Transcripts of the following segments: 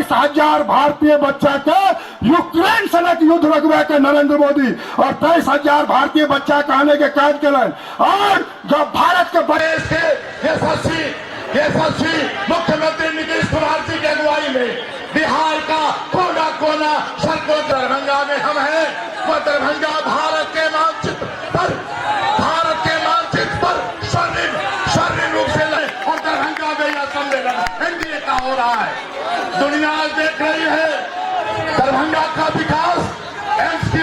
23,000 भारतीय बच्चा के यूक्रेन से युद्ध लगवा के नरेंद्र मोदी और 23,000 भारतीय बच्चा के आने के काज करें। और जो भारत के यशस्वी मुख्यमंत्री नीतीश कुमार जी की अगुवाई में बिहार का कोना कोना सड़कों दरभंगा में हम हैं। वो दरभंगा भारत के मानचित्र पर स्वर्णिम रूप से लगे और दरभंगा में यह सम्मेलन एनडीए का हो रहा है। दुनिया देख रही है दरभंगा का विकास। एम्स की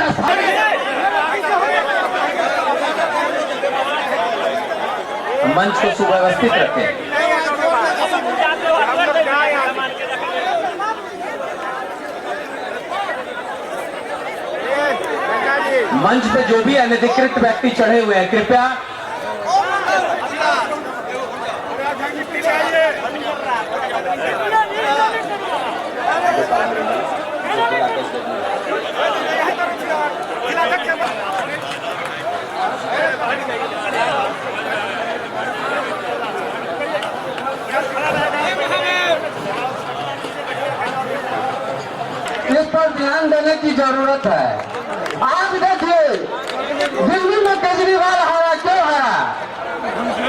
मंच को सुव्यवस्थित रखें। मंच पे जो भी अनधिकृत व्यक्ति चढ़े हुए हैं कृपया इस पर ध्यान देने की जरूरत है। आप देखिए दिल्ली में केजरीवाल हारा, क्यों हारा?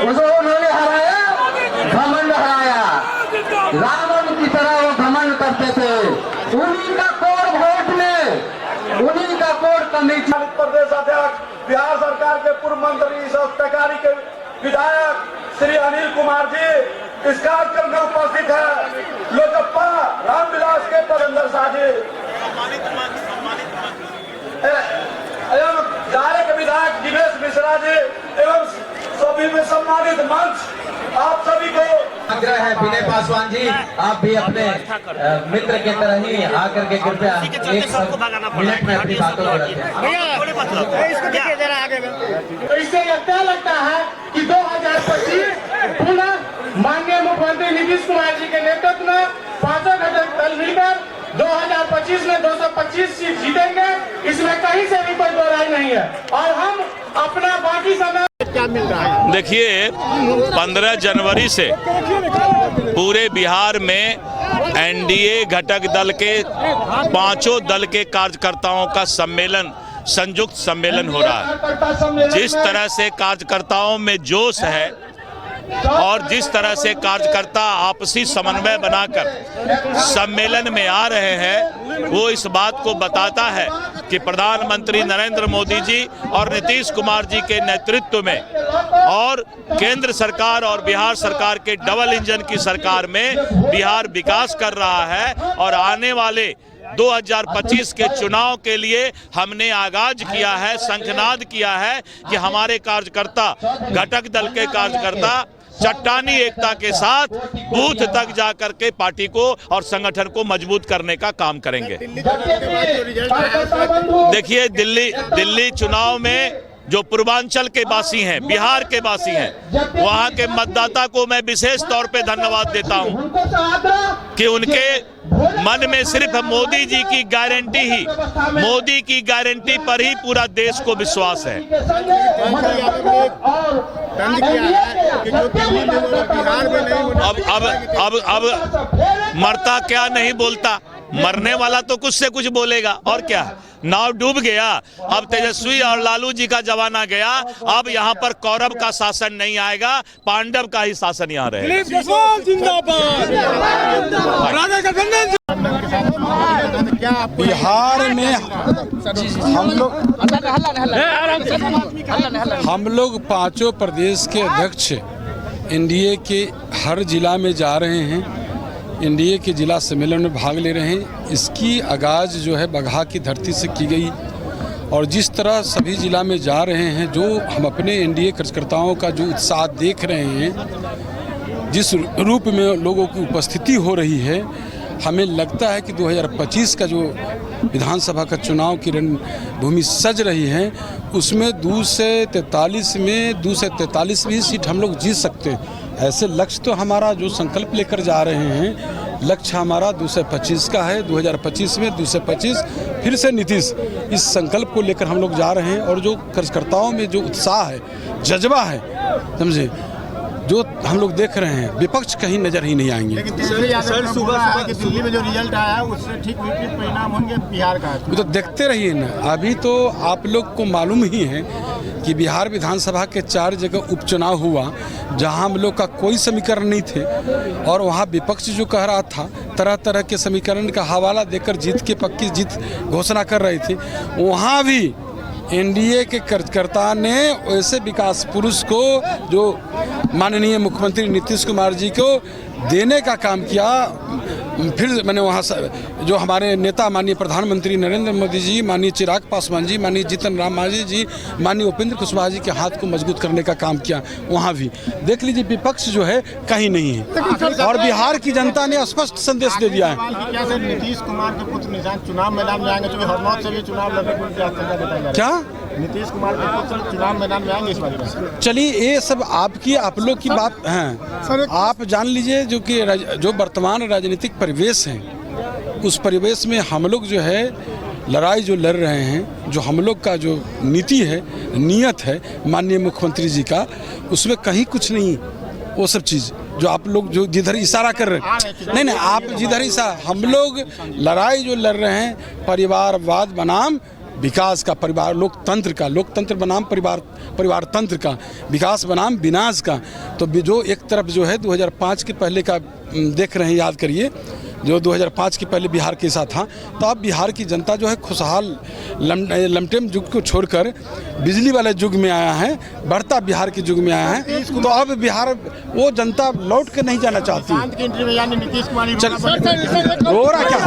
उसको उन्होंने हराया, घमंड हराया। रावण की तरह वो घमंड करते थे। उन्हीं का कोर वोट में, उन्हीं का कोर कमेटी। प्रदेश अध्यक्ष बिहार सरकार के पूर्व मंत्री सहकारी के विधायक श्री अनिल कुमार जी इस कार्यक्रम में उपस्थित है। लोजप्पा रामविलास के परेंद्र शाह जी एवं जाए के विधायक दिनेश मिश्रा जी एवं सभी में सम्मानित मंच आप सभी को आग्रह है। विनय पासवान जी आप भी अपने मित्र के तरह ही आकर के कृपया एक मिनट में अपनी बातों को रखें। तो इससे यह लगता है कि 2025 पुनः माननीय मुख्यमंत्री नीतीश कुमार जी के नेतृत्व में पांचों घटक दल मिलकर 2025 में 225 सीट जीतेंगे। इसमें कहीं से भी कोई दो राय नहीं है और हम अपना बाकी समय क्या मिल रहा है। देखिए 15 जनवरी से पूरे बिहार में एनडीए घटक दल के पांचों दल के कार्यकर्ताओं का सम्मेलन, संयुक्त सम्मेलन हो रहा है। जिस तरह से कार्यकर्ताओं में जोश है और जिस तरह से कार्यकर्ता आपसी समन्वय बनाकर सम्मेलन में आ रहे हैं, वो इस बात को बताता है कि प्रधानमंत्री नरेंद्र मोदी जी और नीतीश कुमार जी के नेतृत्व में और केंद्र सरकार और बिहार सरकार के डबल इंजन की सरकार में बिहार विकास कर रहा है। और आने वाले 2025 के चुनाव के लिए हमने आगाज किया है, शंखनाद किया है कि हमारे कार्यकर्ता, घटक दल के कार्यकर्ता चट्टानी एकता के साथ बूथ तक जाकर के पार्टी को और संगठन को मजबूत करने का काम करेंगे। देखिए दिल्ली चुनाव में जो पूर्वांचल के वासी हैं, बिहार के वासी हैं, वहां के मतदाता को मैं विशेष तौर पे धन्यवाद देता हूं कि उनके मन में सिर्फ मोदी जी की गारंटी ही, मोदी की गारंटी पर ही पूरा देश को विश्वास है। अब मरता क्या नहीं बोलता, मरने वाला तो कुछ से कुछ बोलेगा। और क्या, नाव डूब गया, अब तेजस्वी और लालू जी का जमाना गया। अब यहाँ पर कौरव का शासन नहीं आएगा, पांडव का ही शासन यहाँ रहेगा। बिहार में हम लोग पांचों प्रदेश के अध्यक्ष एनडीए के हर जिला में जा रहे हैं, एनडीए के जिला सम्मेलन में भाग ले रहे हैं। इसकी आगाज़ जो है बगहा की धरती से की गई और जिस तरह सभी जिला में जा रहे हैं, जो हम अपने एनडीए कार्यकर्ताओं का जो उत्साह देख रहे हैं, जिस रूप में लोगों की उपस्थिति हो रही है, हमें लगता है कि 2025 का जो विधानसभा का चुनाव की रणभूमि सज रही है, उसमें 2 से 43 भी सीट हम लोग जीत सकते हैं। ऐसे लक्ष्य तो हमारा जो संकल्प लेकर जा रहे हैं, लक्ष्य हमारा 225 का है। 2025 में 225 फिर से नीतीश, इस संकल्प को लेकर हम लोग जा रहे हैं। और जो कार्यकर्ताओं में जो उत्साह है, जज्बा है, समझे, जो हम लोग देख रहे हैं विपक्ष कहीं नजर ही नहीं आएंगे। सर सुबह कि दिल्ली में जो रिजल्ट आया है उससे ठीक विपरीत परिणाम होंगे बिहार का। वो तो देखते रहिए ना, अभी तो आप लोग को मालूम ही है कि बिहार विधानसभा के 4 जगह उपचुनाव हुआ जहां हम लोग का कोई समीकरण नहीं थे, और वहां विपक्ष जो कह रहा था तरह तरह के समीकरण का हवाला देकर जीत के पक्की जीत घोषणा कर रहे थे, वहां भी एनडीए के कार्यकर्ता ने वैसे विकास पुरुष को जो माननीय मुख्यमंत्री नीतीश कुमार जी को देने का काम किया। फिर मैंने वहाँ जो हमारे नेता माननीय प्रधानमंत्री नरेंद्र मोदी जी, माननीय चिराग पासवान जी, माननीय जीतन राम मांझी जी, माननीय उपेंद्र कुशवाहा जी के हाथ को मजबूत करने का काम किया। वहाँ भी देख लीजिए विपक्ष जो है कहीं नहीं है, और बिहार की जनता ने स्पष्ट संदेश दे दिया है। नीतीश कुमार के पुत्र निशान चुनाव मैदान में आएंगे, क्योंकि हरनौत से भी चुनाव लड़ने क्या नीतीश कुमार के पुत्र चुनाव मैदान में आएंगे इस बार? चलिए ये सब आपकी आप लोग की बात है, आप जान लीजिए जो वर्तमान राजनीतिक परिवेश है उस परिवेश में हम लोग जो है लड़ाई जो लड़ रहे हैं, जो हम लोग का जो नीति है, नियत है माननीय मुख्यमंत्री जी का, उसमें कहीं कुछ नहीं वो सब चीज़ जो आप लोग जो जिधर इशारा कर रहे हैं, नहीं आप जिधर इशारा, हम लोग लड़ाई जो लड़ रहे हैं परिवारवाद बनाम विकास का, परिवार लोकतंत्र बनाम परिवार तंत्र का, विकास बनाम विनाश का। तो जो एक तरफ जो है 2005 के पहले का देख रहे हैं, याद करिए जो 2005 के पहले बिहार के साथ था, तो अब बिहार की जनता जो है खुशहाल लमटेम युग को छोड़कर बिजली वाले युग में आया है, बढ़ता बिहार के युग में आया है। तो अब बिहार वो जनता लौट के नहीं जाना चाहती। नीतीश कुमार चल हो रहा क्या